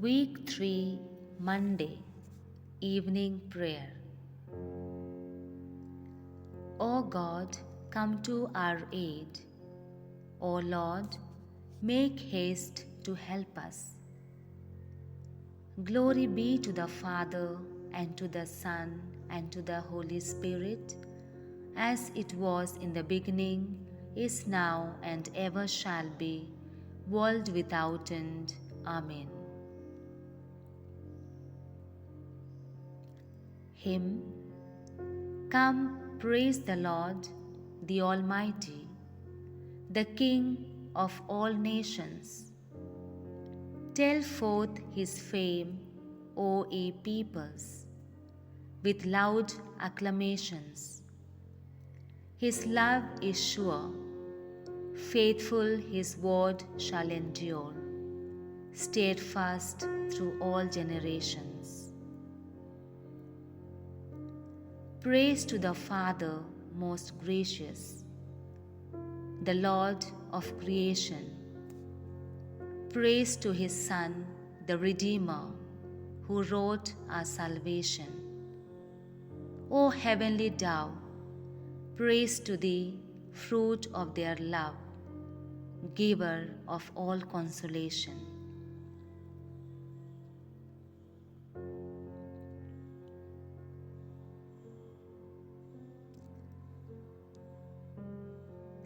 Week 3, Monday, Evening Prayer. O God, come to our aid. O Lord, make haste to help us. Glory be to the Father, and to the Son, and to the Holy Spirit, as it was in the beginning, is now, and ever shall be, world without end. Amen. Hymn. Come, praise the Lord, the Almighty, the King of all nations. Tell forth his fame, O ye peoples, with loud acclamations. His love is sure, faithful his word shall endure, steadfast through all generations. Praise to the Father most gracious, the Lord of creation. Praise to his Son, the Redeemer, who wrought our salvation. O heavenly dove, praise to thee, fruit of their love, giver of all consolation.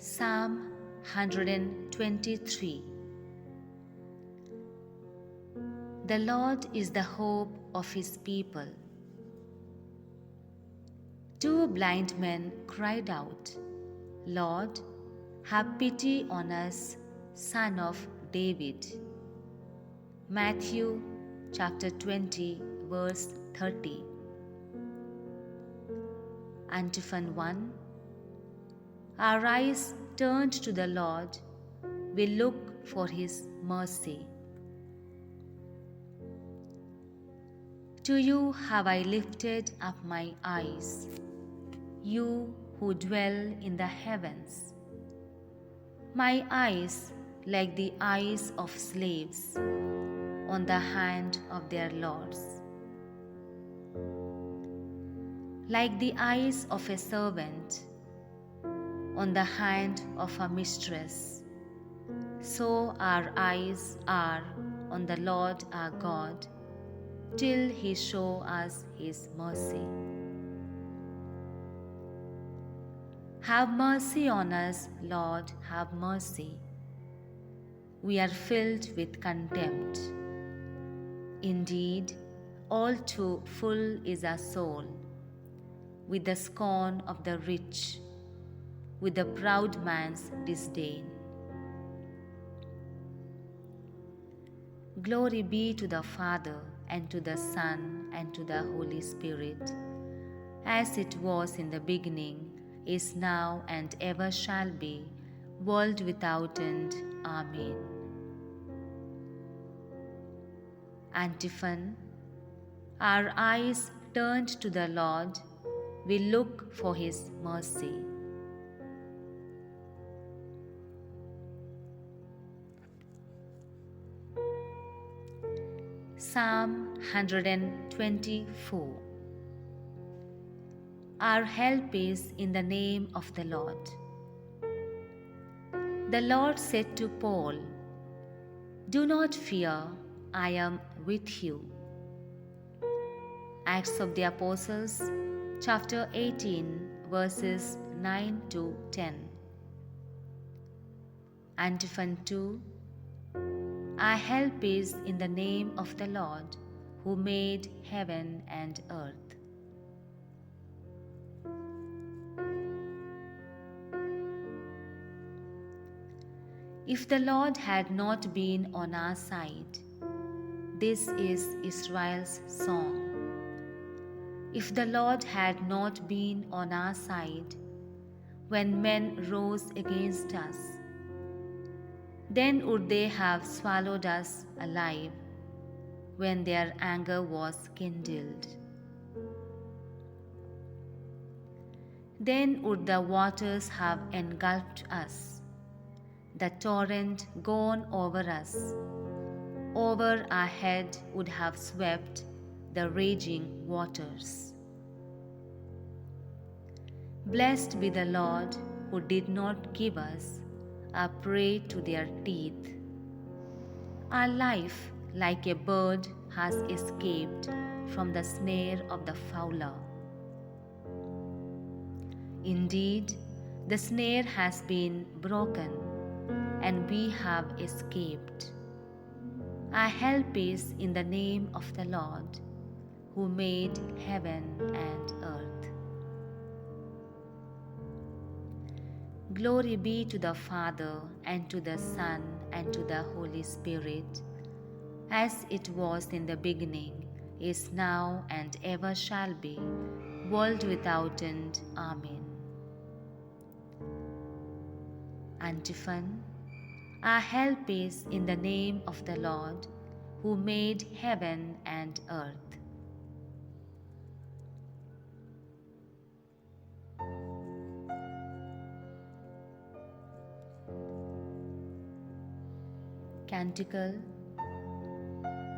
Psalm 123. The Lord is the hope of his people. Two blind men cried out, Lord, have pity on us, Son of David. Matthew chapter 20, verse 30. Antiphon 1. Our eyes turned to the Lord, we look for his mercy. To you have I lifted up my eyes, you who dwell in the heavens. My eyes, like the eyes of slaves, on the hand of their lords. Like the eyes of a servant, on the hand of a mistress, so our eyes are on the Lord our God, till he show us his mercy. Have mercy on us, Lord, have mercy. We are filled with contempt. Indeed, all too full is our soul, with the scorn of the rich, with the proud man's disdain. Glory be to the Father, and to the Son, and to the Holy Spirit, as it was in the beginning, is now, and ever shall be, world without end. Amen. Antiphon. Our eyes turned to the Lord, we look for his mercy. Psalm 124. Our help is in the name of the Lord. The Lord said to Paul, Do not fear, I am with you. Acts of the Apostles, chapter 18, verses 9 to 10. Antiphon 2. Our help is in the name of the Lord, who made heaven and earth. If the Lord had not been on our side, this is Israel's song. If the Lord had not been on our side, when men rose against us, then would they have swallowed us alive when their anger was kindled. Then would the waters have engulfed us, the torrent gone over us. over our head would have swept the raging waters. Blessed be the Lord who did not give us a prey to their teeth. Our life, like a bird, has escaped from the snare of the fowler. Indeed, the snare has been broken, and we have escaped. Our help is in the name of the Lord, who made heaven and earth. Glory be to the Father, and to the Son, and to the Holy Spirit, as it was in the beginning, is now, and ever shall be, world without end. Amen. Antiphon. Our help is in the name of the Lord, who made heaven and earth. Canticle.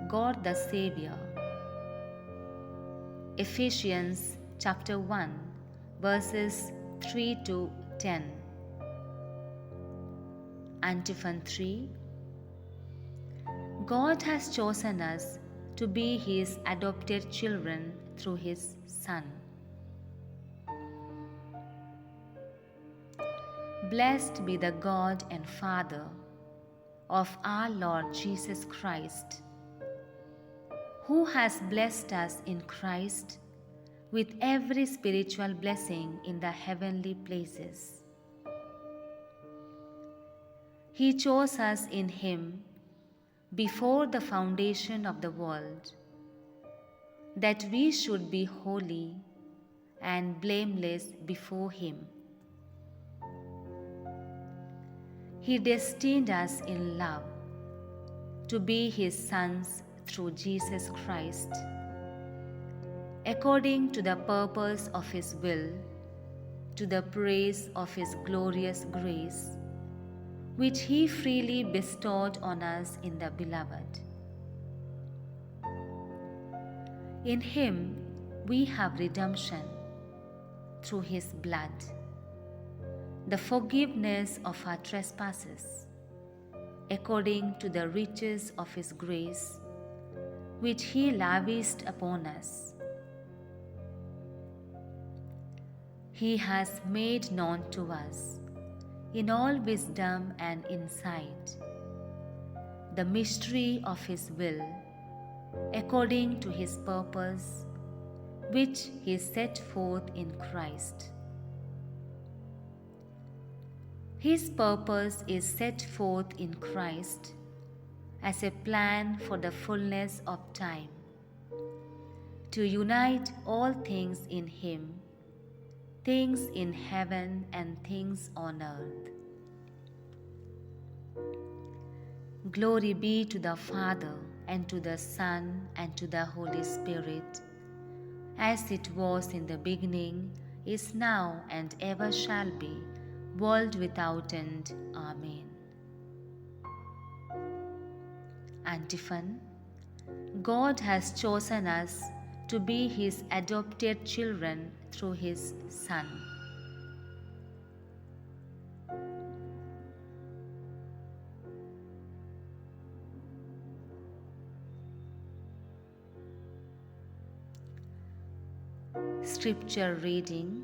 God the Saviour. Ephesians chapter 1, verses 3 to 10. Antiphon 3. God has chosen us to be His adopted children through His Son. Blessed be the God and Father of our Lord Jesus Christ, who has blessed us in Christ with every spiritual blessing in the heavenly places. He chose us in Him before the foundation of the world, that we should be holy and blameless before Him. He destined us in love to be His sons through Jesus Christ, according to the purpose of His will, to the praise of His glorious grace, which He freely bestowed on us in the Beloved. In Him we have redemption through His blood, the forgiveness of our trespasses, according to the riches of His grace, which He lavished upon us. He has made known to us, in all wisdom and insight, the mystery of His will, according to His purpose, which He set forth in Christ. His purpose is set forth in Christ as a plan for the fullness of time, to unite all things in Him, things in heaven and things on earth. Glory be to the Father, and to the Son, and to the Holy Spirit, as it was in the beginning, is now, and ever shall be, world without end. Amen. Antiphon. God has chosen us to be His adopted children through His Son. Scripture reading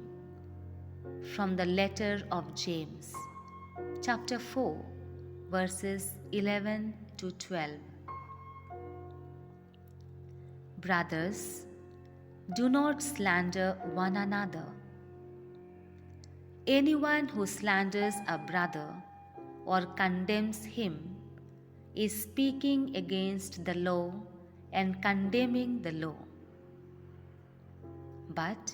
from the letter of James, chapter 4, verses 11 to 12. Brothers, do not slander one another. Anyone who slanders a brother or condemns him is speaking against the law and condemning the law. But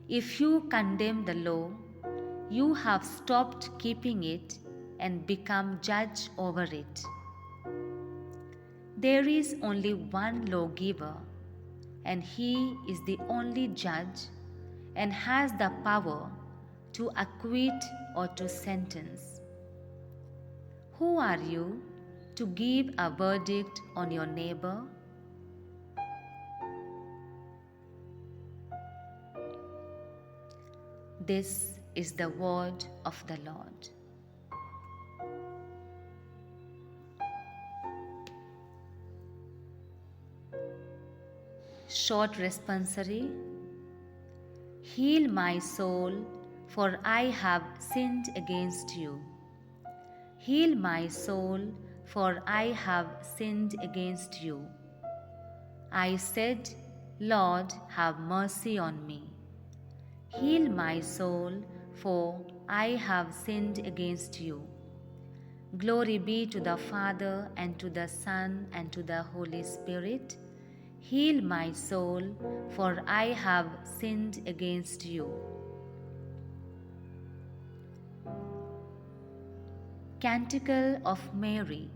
if you condemn the law, you have stopped keeping it and become judge over it. There is only one lawgiver, and He is the only judge and has the power to acquit or to sentence. Who are you to give a verdict on your neighbor? This is the word of the Lord. Short responsory. Heal my soul, for I have sinned against you. Heal my soul, for I have sinned against you. I said, Lord, have mercy on me. Heal my soul, for I have sinned against you. Glory be to the Father, and to the Son, and to the Holy Spirit. Heal my soul, for I have sinned against you. Canticle of Mary.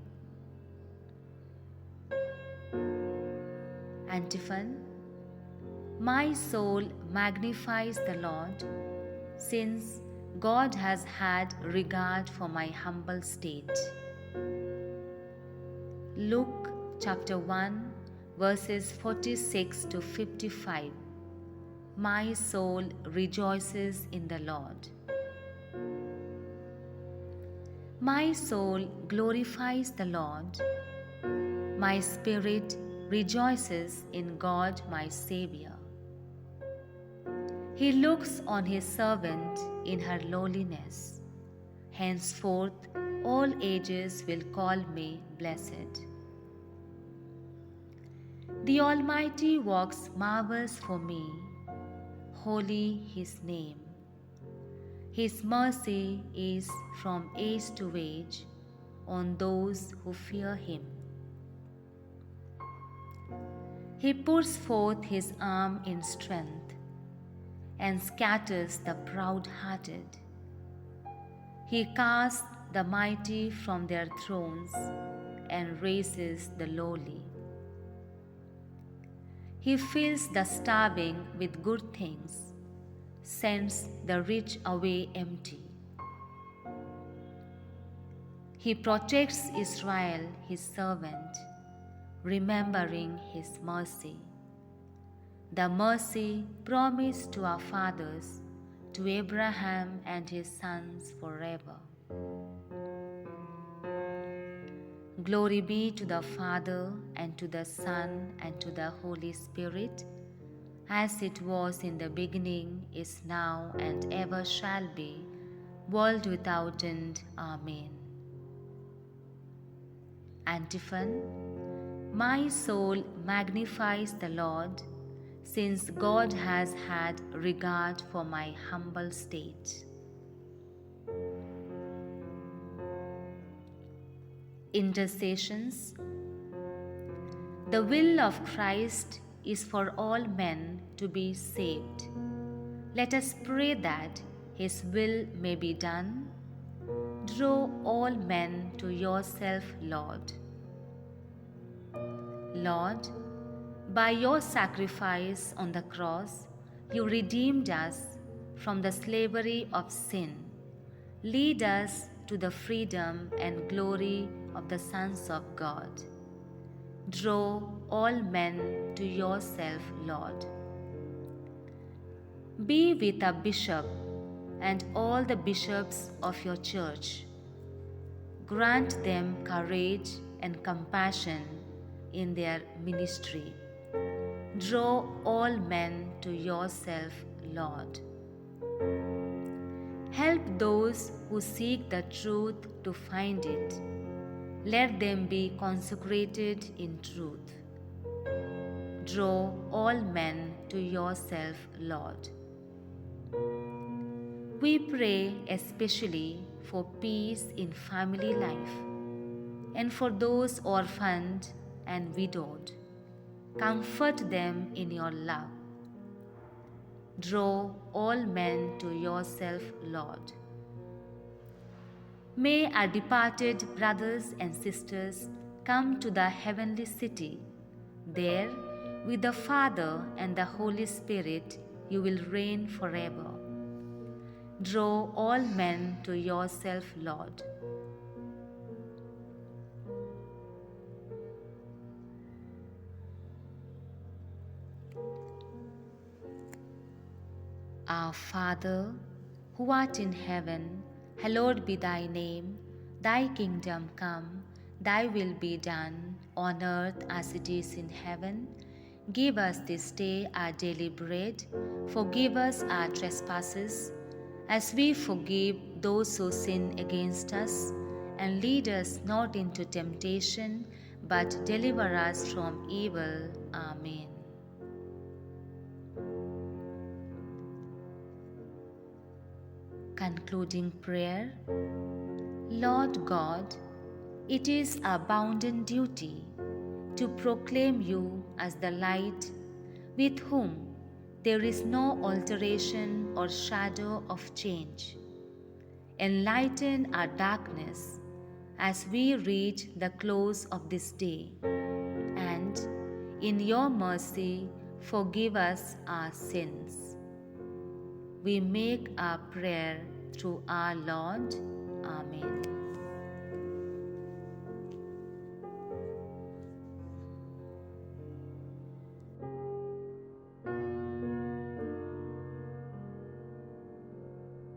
Antiphon. My soul magnifies the Lord, since God has had regard for my humble state. Luke chapter 1, verses 46 to 55. My soul rejoices in the Lord. My soul glorifies the Lord. My spirit rejoices in God my Saviour. He looks on his servant in her lowliness. Henceforth all ages will call me blessed. The Almighty works marvels for me. Holy His name. His mercy is from age to age on those who fear Him. He puts forth His arm in strength and scatters the proud-hearted. He casts the mighty from their thrones and raises the lowly. He fills the starving with good things, sends the rich away empty. He protects Israel, his servant, remembering his mercy, the mercy promised to our fathers, to Abraham and his sons forever. Glory be to the Father, and to the Son, and to the Holy Spirit, as it was in the beginning, is now, and ever shall be, world without end. Amen. Antiphon. My soul magnifies the Lord, since God has had regard for my humble state. Intercessions. The will of Christ is for all men to be saved. Let us pray that His will may be done. Draw all men to yourself, Lord. Lord, by your sacrifice on the cross, you redeemed us from the slavery of sin. Lead us to the freedom and glory of the sons of God. Draw all men to yourself, Lord. Be with a bishop and all the bishops of your church. Grant them courage and compassion in their ministry. Draw all men to yourself, Lord. Help those who seek the truth to find it. Let them be consecrated in truth. Draw all men to yourself, Lord. We pray especially for peace in family life and for those orphaned and widowed. Comfort them in your love. Draw all men to yourself, Lord. May our departed brothers and sisters come to the heavenly city. There, with the Father and the Holy Spirit, you will reign forever. Draw all men to yourself, Lord. Our Father, who art in heaven, hallowed be thy name. Thy kingdom come, thy will be done, on earth as it is in heaven. Give us this day our daily bread. Forgive us our trespasses, as we forgive those who sin against us. And lead us not into temptation, but deliver us from evil. Amen. Concluding prayer. Lord God, it is our bounden duty to proclaim you as the light with whom there is no alteration or shadow of change. Enlighten our darkness as we reach the close of this day, and in your mercy forgive us our sins. We make our prayer through our Lord. Amen.